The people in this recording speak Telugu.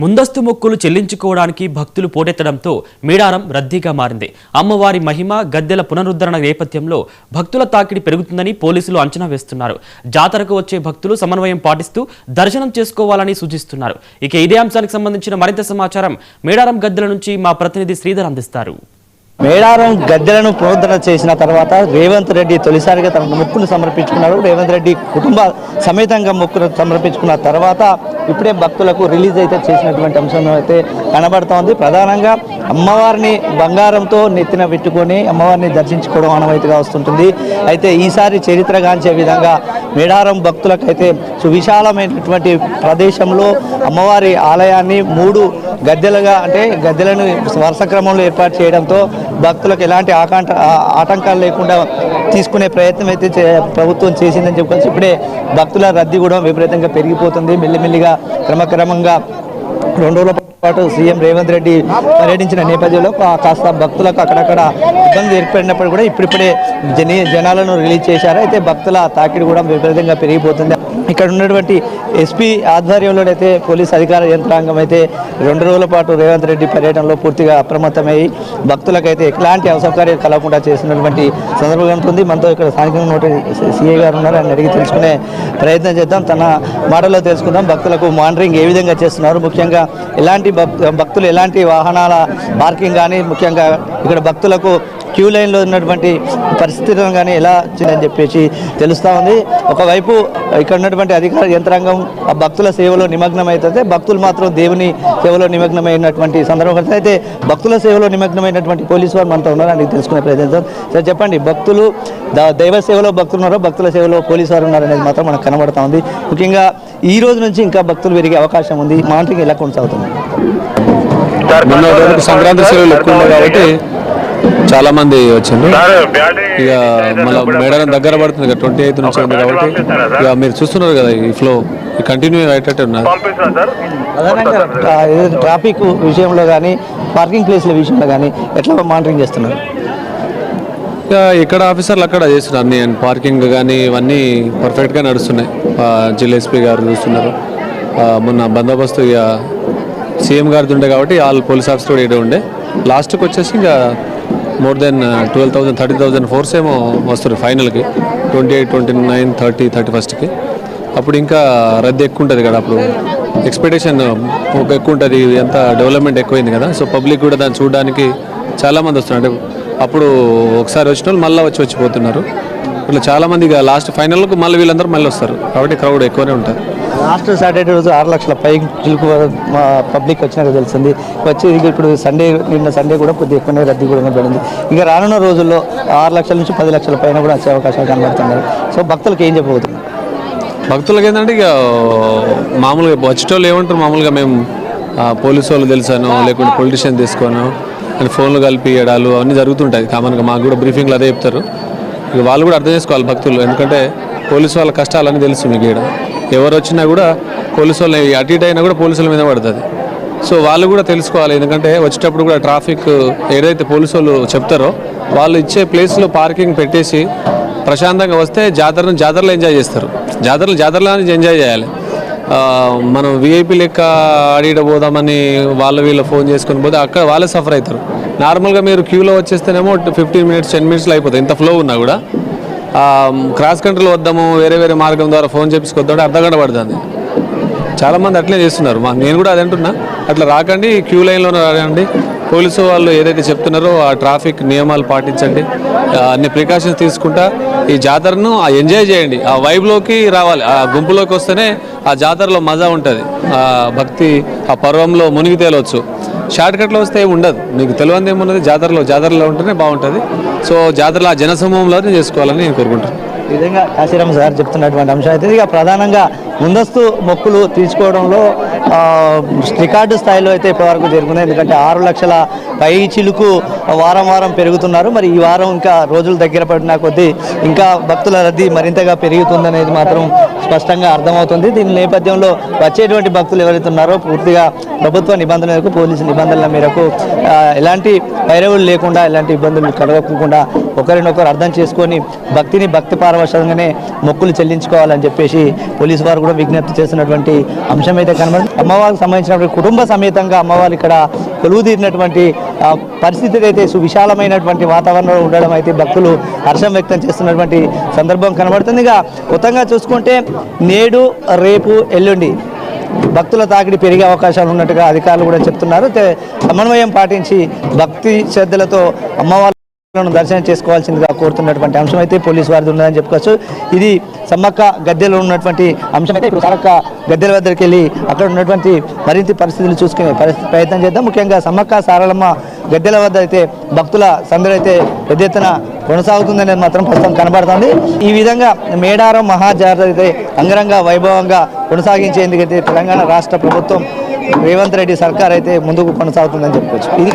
ముందస్తు మొక్కులు చెల్లించుకోవడానికి భక్తులు పోటెత్తడంతో మేడారం రద్దీగా మారింది. అమ్మవారి మహిమ గద్దెల పునరుద్ధరణ నేపథ్యంలో భక్తుల తాకిడి పెరుగుతుందని పోలీసులు అంచనా వేస్తున్నారు. జాతరకు వచ్చే భక్తులు సమన్వయం పాటిస్తూ దర్శనం చేసుకోవాలని సూచిస్తున్నారు. ఇక ఇదే అంశానికి సంబంధించిన మరింత సమాచారం మేడారం గద్దెల నుంచి మా ప్రతినిధి శ్రీధర్ అందిస్తారు. మేడారం గద్దెలను పునరుద్ధరణ చేసిన తర్వాత రేవంత్ రెడ్డి తొలిసారిగా తన మొక్కును సమర్పించుకున్నారు. రేవంత్ రెడ్డి కుటుంబ సమేతంగా మొక్కును సమర్పించుకున్న తర్వాత ఇప్పుడే భక్తులకు రిలీజ్ అయితే చేసినటువంటి అంశం అయితే కనబడుతోంది. ప్రధానంగా అమ్మవారిని బంగారంతో నెత్తిన పెట్టుకొని అమ్మవారిని దర్శించుకోవడం ఆనవాయితీగా వస్తుంటుంది. అయితే ఈసారి చరిత్రగాంచే విధంగా మేడారం భక్తులకైతే సువిశాలమైనటువంటి ప్రదేశంలో అమ్మవారి ఆలయాన్ని 3 గద్దెలుగా అంటే గద్దెలను వరుస క్రమంలో ఏర్పాటు చేయడంతో భక్తులకు ఎలాంటి ఆటంకాలు లేకుండా తీసుకునే ప్రయత్నం అయితే ప్రభుత్వం చేసిందని చెప్పుకోవచ్చు. ఇప్పుడే భక్తుల రద్దీ కూడా విపరీతంగా పెరిగిపోతుంది. మెల్లిమెల్లిగా క్రమక్రమంగా 2 రోజుల పాటు సీఎం రేవంత్ రెడ్డి పర్యటించిన నేపథ్యంలో కాస్త భక్తులకు అక్కడక్కడ ఇబ్బంది ఏర్పడినప్పుడు కూడా ఇప్పుడిప్పుడే జనాలను రిలీజ్ చేశారు. అయితే భక్తుల తాకిడి కూడా విపరీతంగా పెరిగిపోతుంది. ఇక్కడ ఉన్నటువంటి ఎస్పీ ఆధ్వర్యంలో అయితే పోలీస్ అధికార యంత్రాంగం అయితే 2 రోజుల పాటు రేవంత్ రెడ్డి పర్యటనలో పూర్తిగా అప్రమత్తమై భక్తులకైతే ఎలాంటి అసౌకర్యాలు కలగకుండా చేసినటువంటి సందర్భంగా ఉంటుంది. మనతో ఇక్కడ స్థానికంగా సిఐ గారు ఉన్నారు. ఆయన అడిగి తెలుసుకునే ప్రయత్నం చేద్దాం. తన మాటల్లో తెలుసుకుందాం. భక్తులకు మానిటరింగ్ ఏ విధంగా చేస్తున్నారు, ముఖ్యంగా ఎలాంటి భక్తులు ఎలాంటి వాహనాల పార్కింగ్ కానీ, ముఖ్యంగా ఇక్కడ భక్తులకు క్యూ లైన్లో ఉన్నటువంటి పరిస్థితులను కానీ ఎలా వచ్చిందని చెప్పేసి తెలుస్తూ ఉంది. ఒకవైపు ఇక్కడ ఉన్నటువంటి అధికార యంత్రాంగం ఆ భక్తుల సేవలో నిమగ్నమైతే, భక్తులు మాత్రం దేవుని సేవలో నిమగ్నమైనటువంటి సందర్భం. అయితే భక్తుల సేవలో నిమగ్నమైనటువంటి పోలీసు వారు మనతో ఉన్నారు. అని తెలుసుకునే ప్రయత్నిస్తాం. సార్ చెప్పండి, భక్తులు దైవ సేవలో భక్తులు ఉన్నారో భక్తుల సేవలో పోలీసు వారు ఉన్నారనేది మాత్రం మనకు కనబడతా ఉంది. ముఖ్యంగా ఈ రోజు నుంచి ఇంకా భక్తులు పెరిగే అవకాశం ఉంది. మానిటరింగ్ ఎలా కొనసాగుతుంది? సంక్రాంతి సేవలు ఎక్కువ ఉన్నాయి కాబట్టి చాలా మంది వచ్చిండ్రు. ఇక మళ్ళీ మేడారం దగ్గర పడుతుంది, 28 నుంచి ఉంది కాబట్టి ఇక మీరు చూస్తున్నారు కదా, ఈ ఫ్లో కంటిన్యూ అయ్యేటట్టు ఉన్నది. ప్రధానంగా ట్రాఫిక్ విషయంలో కానీ, పార్కింగ్ ప్లేస్ల విషయంలో కానీ ఎట్లా మానిటరింగ్ చేస్తున్నారు? ఇక ఇక్కడ ఆఫీసర్లు అక్కడ చేస్తున్నారు. అన్ని పార్కింగ్ కానీ ఇవన్నీ పర్ఫెక్ట్గా నడుస్తున్నాయి. జిల్లా ఎస్పీ గారు చూస్తున్నారు. మొన్న బందోబస్తు ఇక సీఎం గారిది ఉండే కాబట్టి ఆల్ పోలీస్ ఆఫీసర్ కూడా ఇక్కడ ఉండే. లాస్ట్కి వచ్చేసి ఇంకా మోర్ దెన్ 12,000 30,000 ఫోర్స్ ఏమో వస్తారు ఫైనల్కి 28, 29, 30, 31కి. అప్పుడు ఇంకా రద్దీ ఎక్కువ ఉంటుంది కదా, అప్పుడు ఎక్స్పెక్టేషన్ ఎక్కువ ఉంటుంది. ఎంత డెవలప్మెంట్ ఎక్కువైంది కదా, సో పబ్లిక్ కూడా దాన్ని చూడడానికి చాలామంది వస్తున్నారు. అంటే అప్పుడు ఒకసారి వచ్చిన వాళ్ళు మళ్ళీ వచ్చిపోతున్నారు. ఇట్లా చాలామంది ఇక లాస్ట్ ఫైనల్కు మళ్ళీ వీళ్ళందరూ మళ్ళీ వస్తారు కాబట్టి క్రౌడ్ ఎక్కువనే ఉంటుంది. లాస్ట్ సాటర్డే రోజు 6 లక్షల పైకి పబ్లిక్ వచ్చినాక తెలిసింది. వచ్చి ఇప్పుడు నిన్న సండే కూడా కొద్దిగా ఎక్కువనే రద్దీ కూడా పడింది. ఇక రానున్న రోజుల్లో 6 లక్షల నుంచి 10 లక్షల పైన కూడా వచ్చే అవకాశాలు కనబడుతున్నాయి. సో భక్తులకు ఏం చెప్పబోతుంది? భక్తులకు ఏంటంటే ఇక మామూలుగా వచ్చేటోళ్ళు ఏమంటారు, మామూలుగా మేము పోలీసు వాళ్ళు తెలిసాను లేకుంటే పొలిటీషియన్ తీసుకోను అని ఫోన్లు కలిపి ఇవ్వడాలు అవన్నీ జరుగుతుంటాయి కామన్గా. మాకు కూడా బ్రీఫింగ్లో అదే చెప్తారు. ఇక వాళ్ళు కూడా అర్థం చేసుకోవాలి భక్తులు, ఎందుకంటే పోలీసు వాళ్ళ కష్టాలని తెలుసు మీకు. ఇక్కడ ఎవరు వచ్చినా కూడా పోలీసు వాళ్ళు అటు ఇటు అయినా కూడా పోలీసుల మీద పడుతుంది. సో వాళ్ళు కూడా తెలుసుకోవాలి, ఎందుకంటే వచ్చేటప్పుడు కూడా ట్రాఫిక్ ఏదైతే పోలీసు వాళ్ళు చెప్తారో వాళ్ళు ఇచ్చే ప్లేస్లో పార్కింగ్ పెట్టేసి ప్రశాంతంగా వస్తే జాతరలో ఎంజాయ్ చేస్తారు. జాతరలో ఎంజాయ్ చేయాలి. మనం విఐపీ లెక్క అడిగిట పోదామని వీళ్ళు ఫోన్ చేసుకొని పోతే అక్కడ వాళ్ళే సఫర్ అవుతారు. నార్మల్గా మీరు క్యూలో వచ్చేస్తేనేమో 15 మినిట్స్ 10 మినిట్స్లో అయిపోతుంది. ఇంత ఫ్లో ఉన్నా కూడా క్రాస్ కంట్రీలో వద్దాము వేరే మార్గం ద్వారా ఫోన్ చేపించుకొద్దామంటే అర్ధగంట పడుతుంది. చాలామంది అట్లే చేస్తున్నారు. నేను కూడా అది అంటున్నా, అట్లా రాకండి, క్యూ లైన్లోనే రాకండి. పోలీసు వాళ్ళు ఏదైతే చెప్తున్నారో ఆ ట్రాఫిక్ నియమాలు పాటించండి. అన్ని ప్రికాషన్స్ తీసుకుంటా ఈ జాతరను ఎంజాయ్ చేయండి. ఆ వైబ్లోకి రావాలి. ఆ గుంపులోకి వస్తేనే ఆ జాతరలో మజా ఉంటుంది. ఆ భక్తి ఆ పర్వంలో మునిగి తేలవచ్చు. షార్ట్కట్లో వస్తే ఏమి ఉండదు. మీకు తెలియదు ఏమున్నది, జాతరలో ఉంటేనే బాగుంటుంది. సో జాతరలో ఆ జనసమూహంలోనే చేసుకోవాలని నేను కోరుకుంటాను. ఈ విధంగా కాశీరామ్ సార్ చెప్తున్నటువంటి అంశం అయితే ఇక ప్రధానంగా ముందస్తు మొక్కులు తీసుకోవడంలో రికార్డు స్థాయిలో అయితే ఇప్పటివరకు జరుగుతుంది. ఎందుకంటే 6 లక్షల పై చిలుకు వారం పెరుగుతున్నారు. మరి ఈ వారం ఇంకా రోజులు దగ్గర పడిన కొద్దీ ఇంకా భక్తుల రద్దీ మరింతగా పెరుగుతుందనేది మాత్రం స్పష్టంగా అర్థమవుతుంది. దీని నేపథ్యంలో వచ్చేటువంటి భక్తులు ఎవరైతే ఉన్నారో పూర్తిగా ప్రభుత్వ నిబంధనల మేరకు, పోలీసు నిబంధనల మేరకు ఎలాంటి వైరవులు లేకుండా, ఎలాంటి ఇబ్బందులు కలగకుండా ఒకరినొకరు అర్థం చేసుకొని భక్తి పారవశంగానే మొక్కులు చెల్లించుకోవాలని చెప్పేసి పోలీసు వారు కూడా విజ్ఞప్తి చేస్తున్నటువంటి అంశం అయితే కనబడుతుంది. అమ్మవారికి సంబంధించినటువంటి కుటుంబ సమేతంగా అమ్మవారు ఇక్కడ కొలువు తీరినటువంటి పరిస్థితి అయితే విశాలమైనటువంటి వాతావరణంలో ఉండడం అయితే భక్తులు హర్షం వ్యక్తం చేస్తున్నటువంటి సందర్భం కనబడుతుంది. ఇక మొత్తంగా చూసుకుంటే నేడు, రేపు, ఎల్లుండి భక్తుల తాకిడి పెరిగే అవకాశాలు ఉన్నట్టుగా అధికారులు కూడా చెప్తున్నారు. సమన్వయం పాటించి భక్తి శ్రద్ధలతో అమ్మవారు దర్శనం చేసుకోవాల్సిందిగా కోరుతున్నటువంటి అంశం అయితే పోలీసు వారిది ఉన్నదని చెప్పుకోవచ్చు. ఇది సమ్మక్క గద్దెలో ఉన్నటువంటి అంశం అయితే ఇప్పుడు సమ్మక్క గద్దెల వద్దరికి వెళ్ళి అక్కడ ఉన్నటువంటి మరింత పరిస్థితులు చూసుకునే ప్రయత్నం చేద్దాం. ముఖ్యంగా సమ్మక్క సారలమ్మ గద్దెల వద్ద అయితే భక్తుల సందడి అయితే పెద్ద ఎత్తున కొనసాగుతుందనేది మాత్రం ప్రస్తుతం కనబడుతుంది. ఈ విధంగా మేడారం మహాజాతర అయితే అంగరంగ వైభవంగా కొనసాగించేందుకైతే తెలంగాణ రాష్ట్ర ప్రభుత్వం రేవంత్ రెడ్డి సర్కార్ అయితే ముందుకు కొనసాగుతుందని చెప్పుకోవచ్చు. ఇది